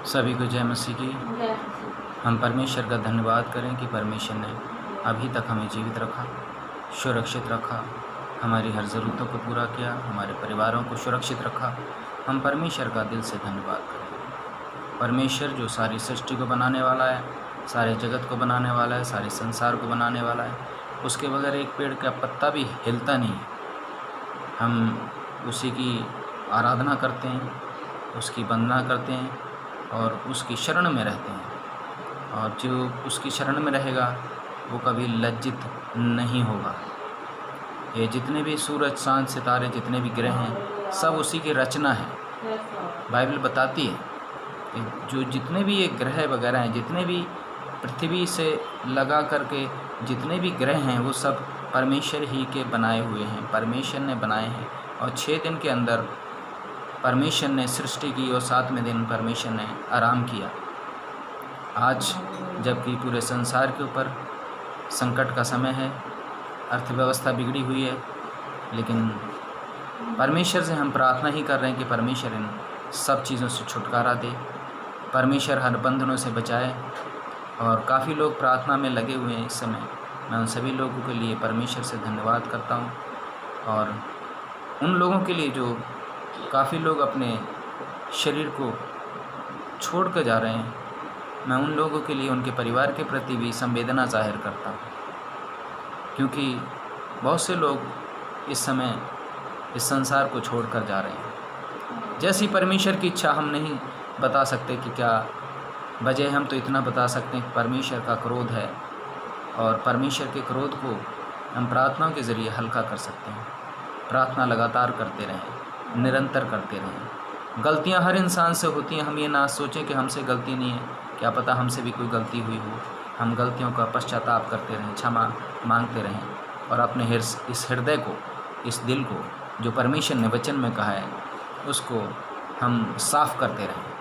सभी को जय मसीह की। हम परमेश्वर का धन्यवाद करें कि परमेश्वर ने अभी तक हमें जीवित रखा, सुरक्षित रखा, हमारी हर ज़रूरतों को पूरा किया, हमारे परिवारों को सुरक्षित रखा। हम परमेश्वर का दिल से धन्यवाद करें। परमेश्वर जो सारी सृष्टि को बनाने वाला है, सारे जगत को बनाने वाला है, सारे संसार को बनाने वाला है, उसके बगैर एक पेड़ का पत्ता भी हिलता नहीं है। हम उसी की आराधना करते हैं, उसकी वंदना करते हैं और उसकी शरण में रहते हैं। और जो उसकी शरण में रहेगा वो कभी लज्जित नहीं होगा। ये जितने भी सूरज, चाँद, सितारे, जितने भी ग्रह हैं, सब उसी की रचना है। बाइबल बताती है कि जो जितने भी ये ग्रह वगैरह हैं, जितने भी पृथ्वी से लगा करके जितने भी ग्रह हैं, वो सब परमेश्वर ही के बनाए हुए हैं, परमेश्वर ने बनाए हैं। और 6 दिन के अंदर परमेश्वर ने सृष्टि की और 7वें दिन परमेश्वर ने आराम किया। आज जबकि पूरे संसार के ऊपर संकट का समय है, अर्थव्यवस्था बिगड़ी हुई है, लेकिन परमेश्वर से हम प्रार्थना ही कर रहे हैं कि परमेश्वर इन सब चीज़ों से छुटकारा दे, परमेश्वर हर बंधनों से बचाए। और काफ़ी लोग प्रार्थना में लगे हुए हैं इस समय। मैं उन सभी लोगों के लिए परमेश्वर से धन्यवाद करता हूँ। और उन लोगों के लिए जो काफ़ी लोग अपने शरीर को छोड़ कर जा रहे हैं, मैं उन लोगों के लिए, उनके परिवार के प्रति भी संवेदना जाहिर करता हूँ, क्योंकि बहुत से लोग इस समय इस संसार को छोड़कर जा रहे हैं। जैसी परमेश्वर की इच्छा हम नहीं बता सकते कि क्या वजह, हम तो इतना बता सकते हैं कि परमेश्वर का क्रोध है और परमेश्वर के क्रोध को हम प्रार्थनाओं के ज़रिए हल्का कर सकते हैं। प्रार्थना लगातार करते रहें, निरंतर करते रहें। गलतियां हर इंसान से होती हैं, हम ये ना सोचें कि हमसे गलती नहीं है, क्या पता हमसे भी कोई गलती हुई हो। हम गलतियों का पश्चाताप करते रहें, क्षमा मांगते रहें और अपने इस हृदय को, इस दिल को, जो परमेश्वर ने वचन में कहा है, उसको हम साफ़ करते रहें।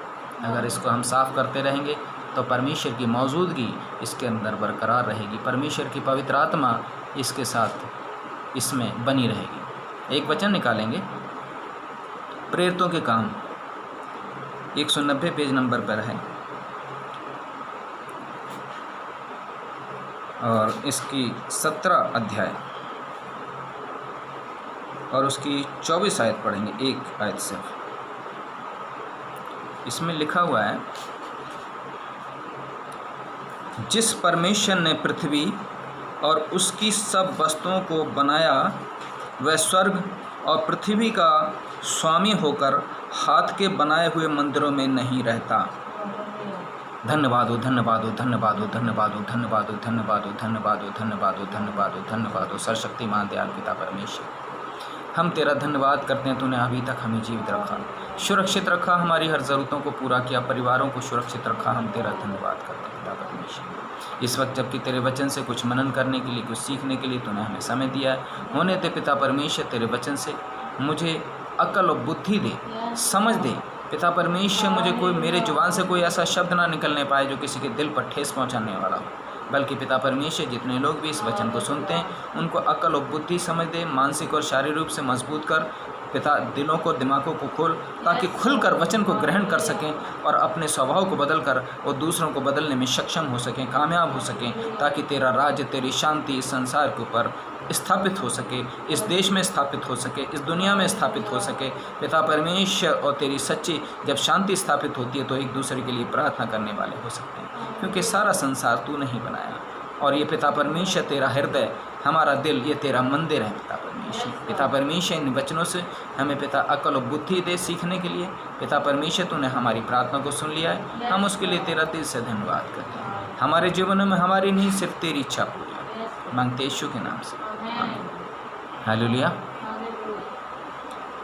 अगर इसको हम साफ़ करते रहेंगे तो परमेश्वर की मौजूदगी इसके अंदर बरकरार रहेगी, परमेश्वर की पवित्र आत्मा इसके साथ इसमें बनी रहेगी। एक वचन निकालेंगे, प्रेरितों के काम 190 पेज नंबर पर है और इसकी 17 अध्याय और उसकी 24 आयत पढ़ेंगे, एक आयत से। इसमें लिखा हुआ है, जिस परमेश्वर ने पृथ्वी और उसकी सब वस्तुओं को बनाया, वह स्वर्ग और पृथ्वी का स्वामी होकर हाथ के बनाए हुए मंदिरों में नहीं रहता। धन्यवाद हो, धन्यवाद हो, धन्यवाद हो, धन्यवाद हो, धन्यवाद हो, धन्यवाद हो, धन्यवाद हो, धन्यवाद हो, धन्यवाद हो, धन्यवाद हो। सर्वशक्तिमान दयाल पिता परमेश्वर, हम तेरा धन्यवाद करते हैं, तूने अभी तक हमें जीवित रखा, सुरक्षित रखा, हमारी हर ज़रूरतों को पूरा किया, परिवारों को सुरक्षित रखा। हम तेरा धन्यवाद करते हैं पिता परमेश्वर। इस वक्त जबकि तेरे वचन से कुछ मनन करने के लिए, कुछ सीखने के लिए तूने हमें समय दिया है, होने दे पिता परमेश्वर तेरे वचन से मुझे अक्ल और बुद्धि दे, समझ दे पिता परमेश्वर। मुझे कोई, मेरे जुबान से कोई ऐसा शब्द ना निकलने पाए जो किसी के दिल पर ठेस पहुंचाने वाला हो, बल्कि पिता परमेश्वर जितने लोग भी इस वचन को सुनते हैं उनको अक्ल और बुद्धि समझ दे, मानसिक और शारीरिक रूप से मजबूत कर पिता, दिलों को, दिमागों को खोल, ताकि खुलकर वचन को ग्रहण कर सकें और अपने स्वभाव को बदल कर और दूसरों को बदलने में सक्षम हो सकें, कामयाब हो सकें, ताकि तेरा राज्य, तेरी शांति इस संसार के ऊपर स्थापित हो सके, इस देश में स्थापित हो सके, इस दुनिया में स्थापित हो सके पिता परमेश्वर। और तेरी सच्ची जब शांति स्थापित होती है तो एक दूसरे के लिए प्रार्थना करने वाले हो सकते हैं, क्योंकि सारा संसार तू नहीं बनाया। और ये पिता परमेश्वर तेरा हृदय, हमारा दिल, ये तेरा मंदिर है पिता परमेश्वर। पिता परमेश्वर इन वचनों से हमें पिता अक्ल और बुद्धि दे सीखने के लिए। पिता परमेश्वर तूने हमारी प्रार्थना को सुन लिया है, हम उसके लिए तेरा दिल से धन्यवाद करते हैं। हमारे जीवन में हमारी नहीं, सिर्फ तेरी इच्छा पूरी मांगते यीशु के नाम से, आमीन। हालेलुया।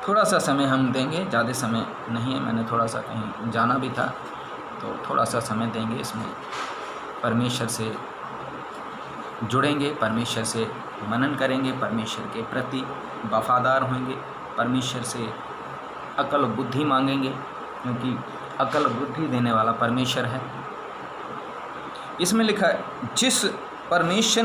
थोड़ा सा समय हम देंगे, ज़्यादा समय नहीं है, मैंने थोड़ा सा कहीं जाना भी था तो थोड़ा सा समय देंगे इसमें। परमेश्वर से जुड़ेंगे, परमेश्वर से मनन करेंगे, परमेश्वर के प्रति वफादार होंगे, परमेश्वर से अक्ल और बुद्धि मांगेंगे, क्योंकि अक्ल और बुद्धि देने वाला परमेश्वर है। इसमें लिखा है, जिस परमेश्वर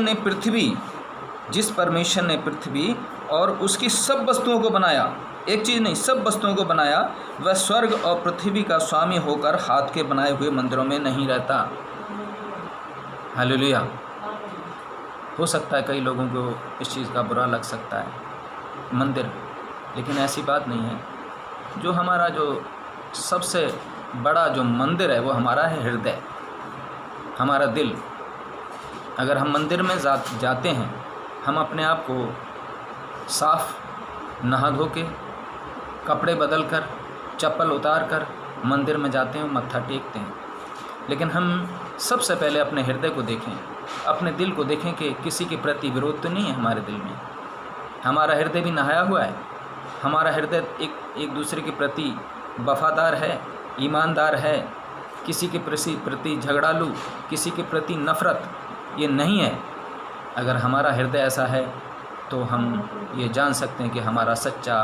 ने पृथ्वी और उसकी सब वस्तुओं को बनाया, एक चीज़ नहीं, सब वस्तुओं को बनाया, वह स्वर्ग और पृथ्वी का स्वामी होकर हाथ के बनाए हुए मंदिरों में नहीं रहता। हालेलुया। हो सकता है कई लोगों को इस चीज़ का बुरा लग सकता है, मंदिर, लेकिन ऐसी बात नहीं है। जो हमारा जो सबसे बड़ा जो मंदिर है वो हमारा है हृदय, हमारा दिल। अगर हम मंदिर में जाते हैं, हम अपने आप को साफ नहा धो के, कपड़े बदल कर, चप्पल उतार कर मंदिर में जाते हैं, मत्था टेकते हैं। लेकिन हम सबसे पहले अपने हृदय को देखें, अपने दिल को देखें कि किसी के प्रति विरोध तो नहीं है हमारे दिल में। हमारा हृदय भी नहाया हुआ है, हमारा हृदय एक दूसरे के प्रति वफादार है, ईमानदार है। किसी के प्रति झगड़ालू, किसी के प्रति नफ़रत ये नहीं है। अगर हमारा हृदय ऐसा है तो हम ये जान सकते हैं कि हमारा सच्चा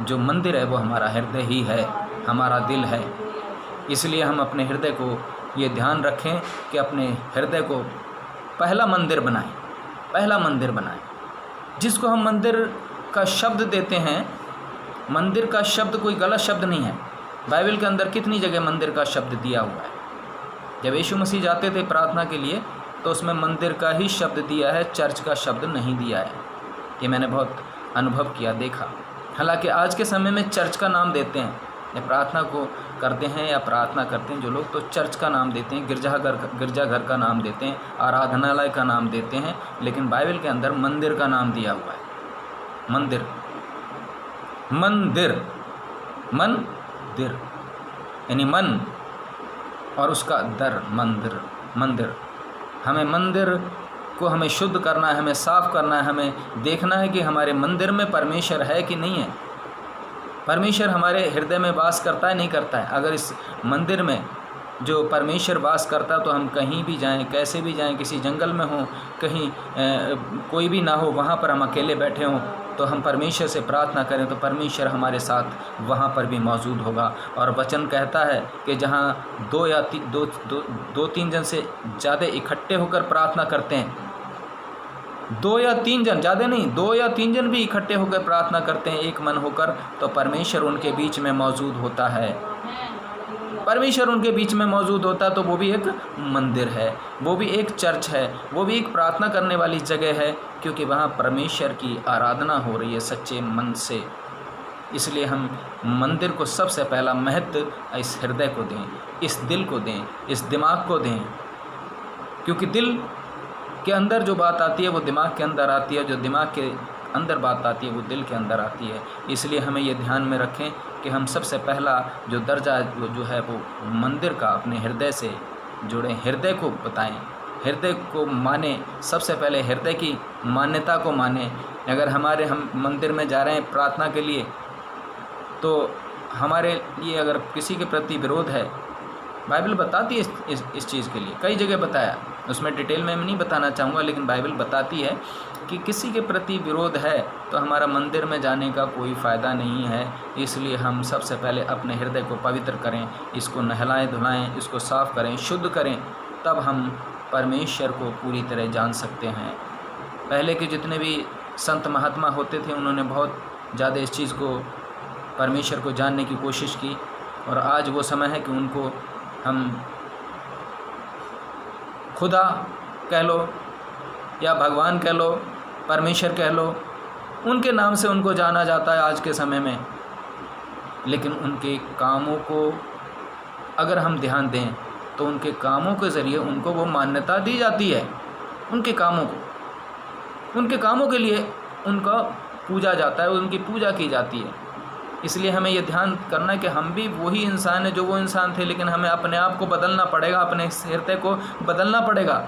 जो मंदिर है वो हमारा हृदय ही है, हमारा दिल है। इसलिए हम अपने हृदय को ये ध्यान रखें कि अपने हृदय को पहला मंदिर बनाएं, पहला मंदिर बनाएं। जिसको हम मंदिर का शब्द देते हैं, मंदिर का शब्द कोई गलत शब्द नहीं है। बाइबल के अंदर कितनी जगह मंदिर का शब्द दिया हुआ है। जब यीशु मसीह जाते थे प्रार्थना के लिए तो उसमें मंदिर का ही शब्द दिया है, चर्च का शब्द नहीं दिया है। ये मैंने बहुत अनुभव किया, देखा। हालांकि आज के समय में चर्च का नाम देते हैं, या प्रार्थना को करते हैं या प्रार्थना करते हैं जो लोग, तो चर्च का नाम देते हैं, गिरजाघर का नाम देते हैं, आराधनालय का नाम देते हैं। लेकिन बाइबल के अंदर मंदिर का नाम दिया हुआ है। मंदिर, मंदिर, मंदिर यानी मन और उसका दर, मंदिर, मंदिर। हमें मंदिर को हमें शुद्ध करना है, हमें साफ़ करना है, हमें देखना है कि हमारे मंदिर में परमेश्वर है कि नहीं है। परमेश्वर हमारे हृदय में वास करता है, नहीं करता है। अगर इस मंदिर में जो परमेश्वर वास करता तो हम कहीं भी जाएं, कैसे भी जाएं, किसी जंगल में हो, कहीं कोई भी ना हो, वहाँ पर हम अकेले बैठे हों, तो हम परमेश्वर से प्रार्थना करें तो परमेश्वर हमारे साथ वहाँ पर भी मौजूद होगा। और वचन कहता है कि जहाँ दो तीन जन से ज़्यादा इकट्ठे होकर प्रार्थना करते हैं, 2 या 3 जन, ज़्यादा नहीं, 2 या 3 जन भी इकट्ठे होकर प्रार्थना करते हैं एक मन होकर, तो परमेश्वर उनके बीच में मौजूद होता है। परमेश्वर उनके बीच में मौजूद होता है तो वो भी एक मंदिर है, वो भी एक चर्च है, वो भी एक प्रार्थना करने वाली जगह है, क्योंकि वहाँ परमेश्वर की आराधना हो रही है सच्चे मन से। इसलिए हम मंदिर को सबसे पहला महत्व इस हृदय को दें, इस दिल को दें, इस दिमाग को दें। क्योंकि दिल के अंदर जो बात आती है वो दिमाग के अंदर आती है, जो दिमाग के अंदर बात आती है वो दिल के अंदर आती है। इसलिए हमें ये ध्यान में रखें कि हम सबसे पहला जो दर्जा जो है वो मंदिर का अपने हृदय से जुड़ें, हृदय को बताएं, हृदय को माने। सबसे पहले हृदय की मान्यता को माने। अगर हम मंदिर में जा रहे हैं प्रार्थना के लिए, तो हमारे लिए अगर किसी के प्रति विरोध है, बाइबल बताती है इस चीज़ के लिए, कई जगह बताया, उसमें डिटेल में मैं नहीं बताना चाहूँगा, लेकिन बाइबल बताती है कि किसी के प्रति विरोध है तो हमारा मंदिर में जाने का कोई फ़ायदा नहीं है। इसलिए हम सबसे पहले अपने हृदय को पवित्र करें, इसको नहलाएं धुलाएं, इसको साफ़ करें, शुद्ध करें, तब हम परमेश्वर को पूरी तरह जान सकते हैं। पहले के जितने भी संत महात्मा होते थे उन्होंने बहुत ज़्यादा इस चीज़ को, परमेश्वर को जानने की कोशिश की, और आज वो समय है कि उनको हम खुदा कह लो या भगवान कह लो, परमेश्वर कह लो, उनके नाम से उनको जाना जाता है आज के समय में। लेकिन उनके कामों को अगर हम ध्यान दें तो उनके कामों के ज़रिए उनको वो मान्यता दी जाती है। उनके कामों को, उनके कामों के लिए उनका पूजा जाता है, उनकी पूजा की जाती है। इसलिए हमें ये ध्यान करना है कि हम भी वही इंसान हैं जो वो इंसान थे, लेकिन हमें अपने आप को बदलना पड़ेगा, अपने इस हृदय को बदलना पड़ेगा।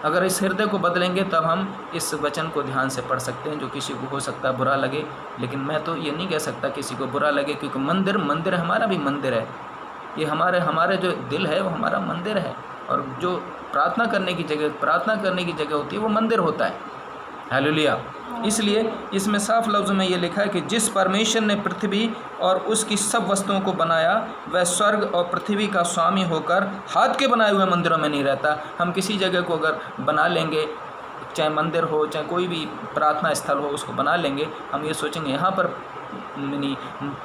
अगर इस हृदय को बदलेंगे तब हम इस वचन को ध्यान से पढ़ सकते हैं। जो किसी को हो सकता है बुरा लगे, लेकिन मैं तो ये नहीं कह सकता किसी को बुरा लगे, क्योंकि मंदिर हमारा भी मंदिर है। ये हमारे जो दिल है वो हमारा मंदिर है, और जो प्रार्थना करने की जगह होती है वो मंदिर होता है। हालेलुया। इसलिए इसमें साफ लफ्ज़ में ये लिखा है कि जिस परमेश्वर ने पृथ्वी और उसकी सब वस्तुओं को बनाया, वह स्वर्ग और पृथ्वी का स्वामी होकर हाथ के बनाए हुए मंदिरों में नहीं रहता। हम किसी जगह को अगर बना लेंगे, चाहे मंदिर हो चाहे कोई भी प्रार्थना स्थल हो, उसको बना लेंगे, हम ये सोचेंगे यहाँ पर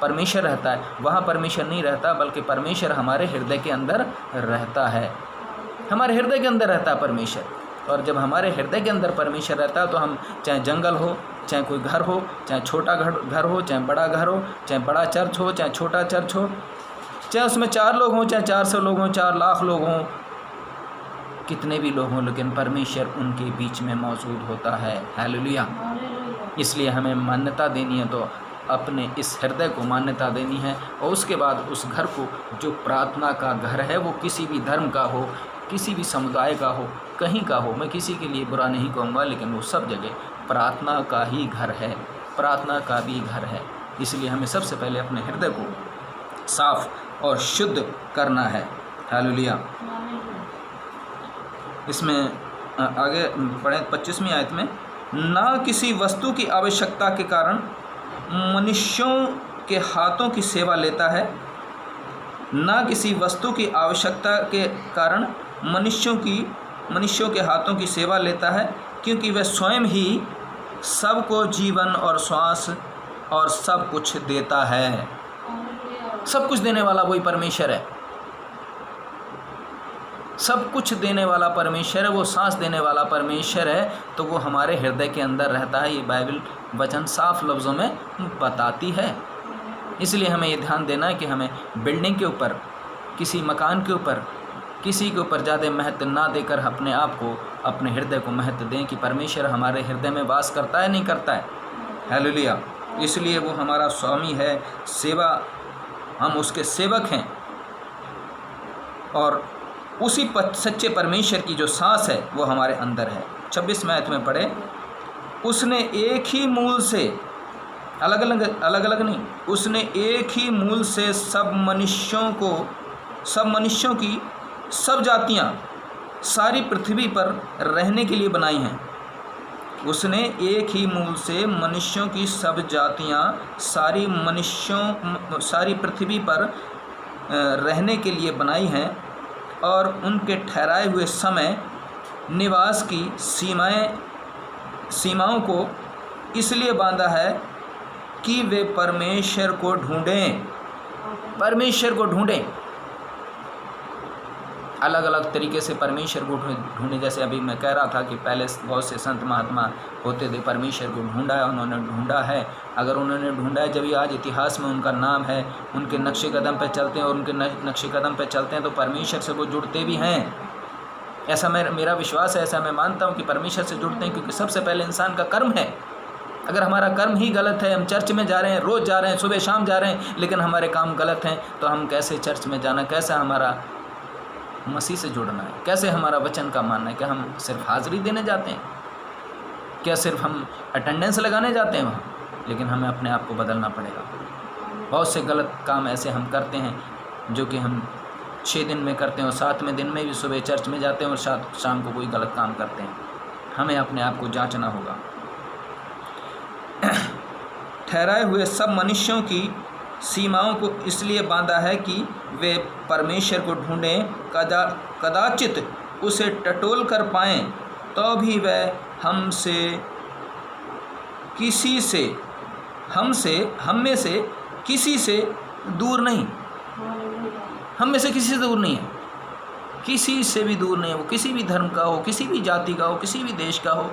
परमेश्वर रहता है, वहाँ परमेश्वर नहीं रहता, बल्कि परमेश्वर हमारे हृदय के अंदर रहता है। हमारे हृदय के अंदर रहता है परमेश्वर। और जब हमारे हृदय के अंदर परमेश्वर रहता है तो हम, चाहे जंगल हो, चाहे कोई घर हो, चाहे छोटा घर हो, चाहे बड़ा घर हो, चाहे बड़ा चर्च हो, चाहे छोटा चर्च हो, चाहे उसमें 4 लोग हों, चाहे 400 लोग हों, 4 लाख लोग हों, कितने भी लोग हों, लेकिन परमेश्वर उनके बीच में मौजूद होता है। हालेलुया। इसलिए हमें मान्यता देनी है तो अपने इस हृदय को मान्यता देनी है, और उसके बाद उस घर को, जो प्रार्थना का घर है, वो किसी भी धर्म का हो, किसी भी समुदाय का हो, कहीं का हो, मैं किसी के लिए बुरा नहीं कहूँगा, लेकिन वो सब जगह प्रार्थना का ही घर है, प्रार्थना का भी घर है। इसलिए हमें सबसे पहले अपने हृदय को साफ और शुद्ध करना है। हालेलुया। इसमें आगे पढ़ें 25वीं आयत में, ना किसी वस्तु की आवश्यकता के कारण मनुष्यों के हाथों की सेवा लेता है, ना किसी वस्तु की आवश्यकता के कारण मनुष्यों के हाथों की सेवा लेता है, क्योंकि वह स्वयं ही सबको जीवन और श्वास और सब कुछ देता है। सब कुछ देने वाला वही परमेश्वर है, सब कुछ देने वाला परमेश्वर है, वो सांस देने वाला परमेश्वर है, तो वो हमारे हृदय के अंदर रहता है। ये बाइबल वचन साफ लफ्ज़ों में बताती है। इसलिए हमें ये ध्यान देना है कि हमें बिल्डिंग के ऊपर, किसी मकान के ऊपर, किसी के ऊपर ज़्यादा महत्व ना देकर अपने आप को, अपने हृदय को महत्व दें कि परमेश्वर हमारे हृदय में वास करता है, नहीं करता है। हालेलुया। इसलिए वो हमारा स्वामी है, सेवा, हम उसके सेवक हैं, और उसी सच्चे परमेश्वर की जो सांस है वो हमारे अंदर है। 26वें आयत में पढ़े, उसने एक ही मूल से, अलग अलग नहीं, उसने एक ही मूल से सब मनुष्यों की सब जातियां सारी पृथ्वी पर रहने के लिए बनाई हैं। उसने एक ही मूल से मनुष्यों की सब जातियां सारी पृथ्वी पर रहने के लिए बनाई हैं, और उनके ठहराए हुए समय निवास की सीमाओं को इसलिए बांधा है कि वे परमेश्वर को ढूंढें। परमेश्वर को ढूंढें, अलग अलग तरीके से परमेश्वर को ढूंढें। जैसे अभी मैं कह रहा था कि पहले बहुत से संत महात्मा होते थे, परमेश्वर को ढूंढा है, उन्होंने ढूंढा है। अगर उन्होंने ढूंढा है, जब ये आज इतिहास में उनका नाम है, उनके नक्शे कदम पर चलते हैं, और उनके नक्शे कदम पर चलते हैं तो परमेश्वर से वो जुड़ते भी हैं। ऐसा मेरा विश्वास है, ऐसा मैं मानता हूँ कि परमेश्वर से जुड़ते हैं, क्योंकि सबसे पहले इंसान का कर्म है। अगर हमारा कर्म ही गलत है, हम चर्च में जा रहे हैं, रोज़ जा रहे हैं, सुबह शाम जा रहे हैं, लेकिन हमारे काम गलत हैं, तो हम कैसे चर्च में जाना, कैसा हमारा मसीह से जुड़ना है, कैसे हमारा वचन का मानना है? क्या हम सिर्फ हाज़िरी देने जाते हैं? क्या सिर्फ हम अटेंडेंस लगाने जाते हैं वहाँ? लेकिन हमें अपने आप को बदलना पड़ेगा। बहुत से गलत काम ऐसे हम करते हैं जो कि हम 6 दिन में करते हैं, और 7वें दिन में भी सुबह चर्च में जाते हैं और शाम को कोई गलत काम करते हैं। हमें अपने आप को जांचना होगा। ठहराए हुए सब मनुष्यों की सीमाओं को इसलिए बांधा है कि वे परमेश्वर को ढूंढें, कदाचित उसे टटोल कर पाएं, तो भी वह हम में से किसी से दूर नहीं। हम में से किसी से दूर नहीं है, किसी से भी दूर नहीं है। वो किसी भी धर्म का हो, किसी भी जाति का हो, किसी भी देश का हो।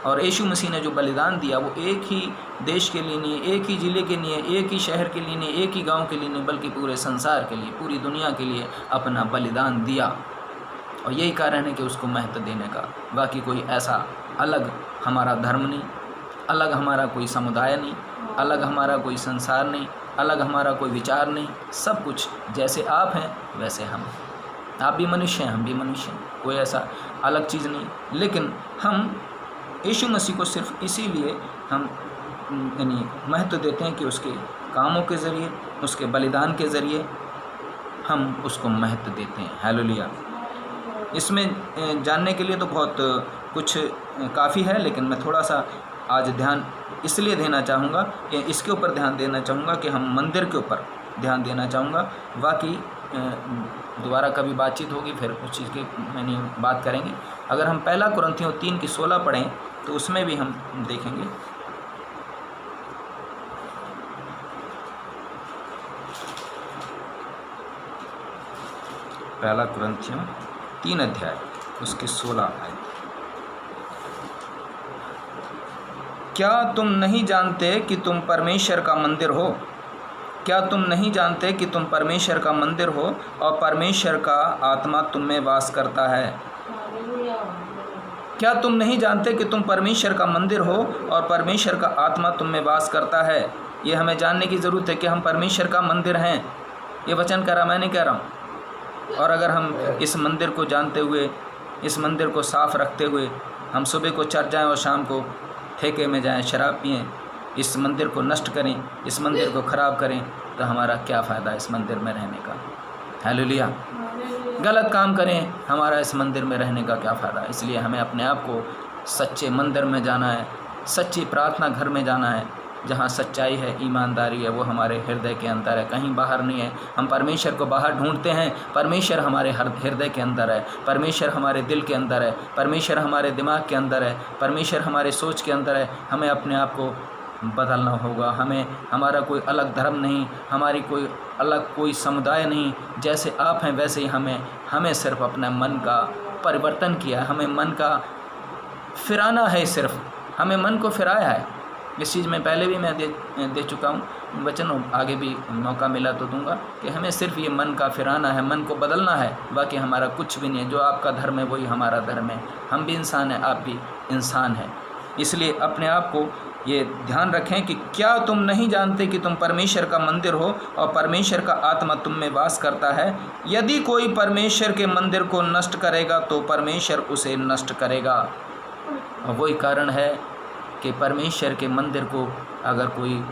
और यीशु मसीह ने जो बलिदान दिया, वो एक ही देश के लिए नहीं, एक ही ज़िले के लिए, एक ही शहर के लिए नहीं, एक ही गांव के लिए नहीं, बल्कि पूरे संसार के लिए, पूरी दुनिया के लिए अपना बलिदान दिया। और यही कारण है कि उसको महत्व देने का। बाकी कोई ऐसा अलग हमारा धर्म नहीं, अलग हमारा कोई समुदाय नहीं, अलग हमारा कोई संसार नहीं, अलग हमारा कोई विचार नहीं। सब कुछ जैसे आप हैं वैसे हम। आप भी मनुष्य हैं, हम भी मनुष्य हैं, कोई ऐसा अलग चीज़ नहीं। लेकिन हम यीशु मसीह को सिर्फ इसीलिए हम यानी महत्व देते हैं कि उसके कामों के ज़रिए, उसके बलिदान के ज़रिए हम उसको महत्व देते हैं। हालेलुया। इसमें जानने के लिए तो बहुत कुछ काफ़ी है, लेकिन मैं थोड़ा सा आज ध्यान इसलिए देना चाहूँगा कि इसके ऊपर ध्यान देना चाहूँगा कि हम मंदिर के ऊपर ध्यान देना चाहूँगा। बाकी दोबारा कभी बातचीत होगी, फिर उस चीज़ की मैंने बात करेंगे। अगर हम 1 कुरिन्थियों 3:16 पढ़ें तो उसमें भी हम देखेंगे। पहला कुरिन्थियों 3 अध्याय उसकी 16 आयत। क्या तुम नहीं जानते कि तुम परमेश्वर का मंदिर हो? क्या तुम नहीं जानते कि तुम परमेश्वर का मंदिर हो और परमेश्वर का आत्मा तुम में वास करता है? क्या तुम नहीं जानते कि तुम परमेश्वर का मंदिर हो और परमेश्वर का आत्मा तुम में वास करता है? ये हमें जानने की ज़रूरत है कि हम परमेश्वर का मंदिर हैं। ये वचन कह रहा, मैं नहीं कह रहा हूँ। और अगर हम इस मंदिर को जानते हुए, इस मंदिर को साफ़ रखते हुए हम सुबह को चर्च जाएँ और शाम को ठेके में जाएँ, शराब पिएँ, इस मंदिर को नष्ट करें, इस मंदिर को ख़राब करें, तो हमारा क्या फ़ायदा इस मंदिर में रहने का? हालेलुया। गलत काम करें, हमारा इस मंदिर में रहने का क्या फ़ायदा? इसलिए हमें अपने आप को सच्चे मंदिर में जाना है, सच्ची प्रार्थना घर में जाना है, जहाँ सच्चाई है, ईमानदारी है, वो हमारे हृदय के अंदर है, कहीं बाहर नहीं है। हम परमेश्वर को बाहर ढूंढते हैं, परमेश्वर हमारे हृदय के अंदर है, परमेश्वर हमारे दिल के अंदर है, परमेश्वर हमारे दिमाग के अंदर है, परमेश्वर हमारे सोच के अंदर है। हमें अपने आप को बदलना होगा। हमें, हमारा कोई अलग धर्म नहीं, हमारी कोई अलग कोई समुदाय नहीं, जैसे आप हैं वैसे ही हमें सिर्फ अपने मन का परिवर्तन किया है, हमें मन का फिराना है, सिर्फ हमें मन को फिराया है। इस चीज़ में पहले भी मैं दे चुका हूँ वचन, आगे भी मौका मिला तो दूंगा कि हमें सिर्फ ये मन का फिराना है, मन को बदलना है, बाकी हमारा कुछ भी नहीं है। जो आपका धर्म है वही हमारा धर्म है, हम भी इंसान हैं, आप भी इंसान हैं। इसलिए अपने आप को ये ध्यान रखें कि क्या तुम नहीं जानते कि तुम परमेश्वर का मंदिर हो और परमेश्वर का आत्मा तुम में वास करता है? यदि कोई परमेश्वर के मंदिर को नष्ट करेगा तो परमेश्वर उसे नष्ट करेगा। और वही कारण है कि परमेश्वर के मंदिर को अगर कोई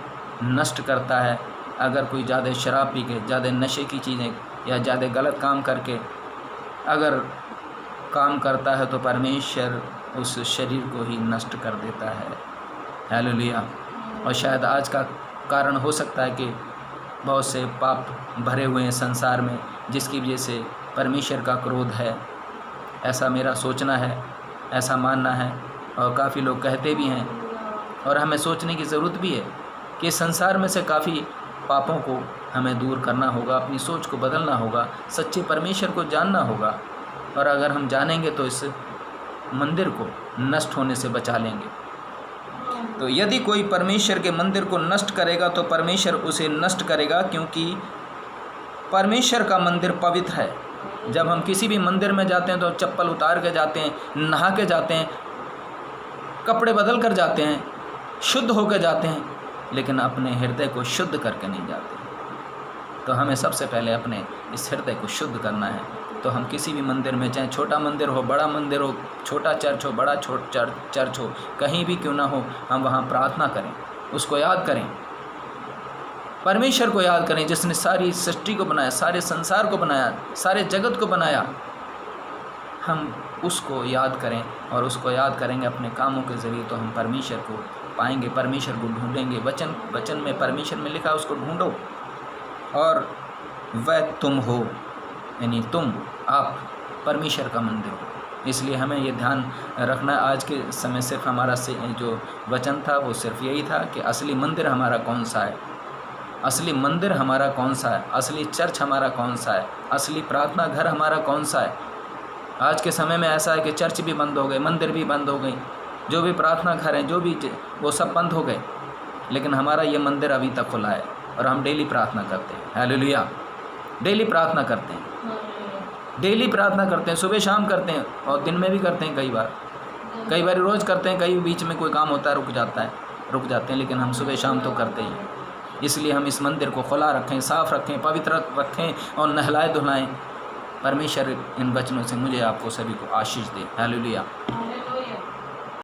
नष्ट करता है, अगर कोई ज़्यादा शराब पी के, ज़्यादा नशे की चीज़ें या ज़्यादा गलत काम करके अगर काम करता है तो परमेश्वर उस शरीर को ही नष्ट कर देता है। हालेलुया। और शायद आज का कारण हो सकता है कि बहुत से पाप भरे हुए हैं संसार में, जिसकी वजह से परमेश्वर का क्रोध है। ऐसा मेरा सोचना है, ऐसा मानना है, और काफ़ी लोग कहते भी हैं। और हमें सोचने की ज़रूरत भी है कि संसार में से काफ़ी पापों को हमें दूर करना होगा, अपनी सोच को बदलना होगा, सच्चे परमेश्वर को जानना होगा। और अगर हम जानेंगे तो इस मंदिर को नष्ट होने से बचा लेंगे। तो यदि कोई परमेश्वर के मंदिर को नष्ट करेगा तो परमेश्वर उसे नष्ट करेगा, क्योंकि परमेश्वर का मंदिर पवित्र है। जब हम किसी भी मंदिर में जाते हैं तो चप्पल उतार के जाते हैं, नहा के जाते हैं, कपड़े बदल कर जाते हैं, शुद्ध होकर जाते हैं, लेकिन अपने हृदय को शुद्ध करके नहीं जाते। तो हमें सबसे पहले अपने इस हृदय को शुद्ध करना है। तो हम किसी भी मंदिर में, चाहे छोटा मंदिर हो, बड़ा मंदिर हो, छोटा चर्च हो, बड़ा चर्च हो, कहीं भी क्यों ना हो, हम वहाँ प्रार्थना करें, उसको याद करें, परमेश्वर को याद करें जिसने सारी सृष्टि को बनाया, सारे संसार को बनाया, सारे जगत को बनाया। हम उसको याद करें, और उसको याद करेंगे अपने कामों के ज़रिए तो हम परमेश्वर को पाएंगे, परमेश्वर को ढूंढेंगे। वचन में परमेश्वर में लिखा, उसको ढूंढो और वह तुम हो, यानी तुम, आप परमेश्वर का मंदिर हो। इसलिए हमें ये ध्यान रखना। आज के समय सिर्फ हमारा जो वचन था वो सिर्फ यही था कि असली मंदिर हमारा कौन सा है, असली मंदिर हमारा कौन सा है, असली चर्च हमारा कौन सा है, असली प्रार्थना घर हमारा कौन सा है। आज के समय में ऐसा है कि चर्च भी बंद हो गए, मंदिर भी बंद हो गई, जो भी प्रार्थना घर हैं, जो भी, वो सब बंद हो गए, लेकिन हमारा ये मंदिर अभी तक खुला है और हम डेली प्रार्थना करते हैं। हालेलुया। डेली प्रार्थना करते हैं, डेली प्रार्थना करते हैं, सुबह शाम करते हैं और दिन में भी करते हैं। कई बार रोज़ करते हैं, कई बीच में कोई काम होता है रुक जाते हैं, लेकिन हम सुबह शाम तो करते ही। इसलिए हम इस मंदिर को खुला रखें, साफ़ रखें, पवित्र रखें और नहलाए धुलाएं। परमेश्वर इन वचनों से मुझे आपको सभी को आशीष दे। हालेलुया।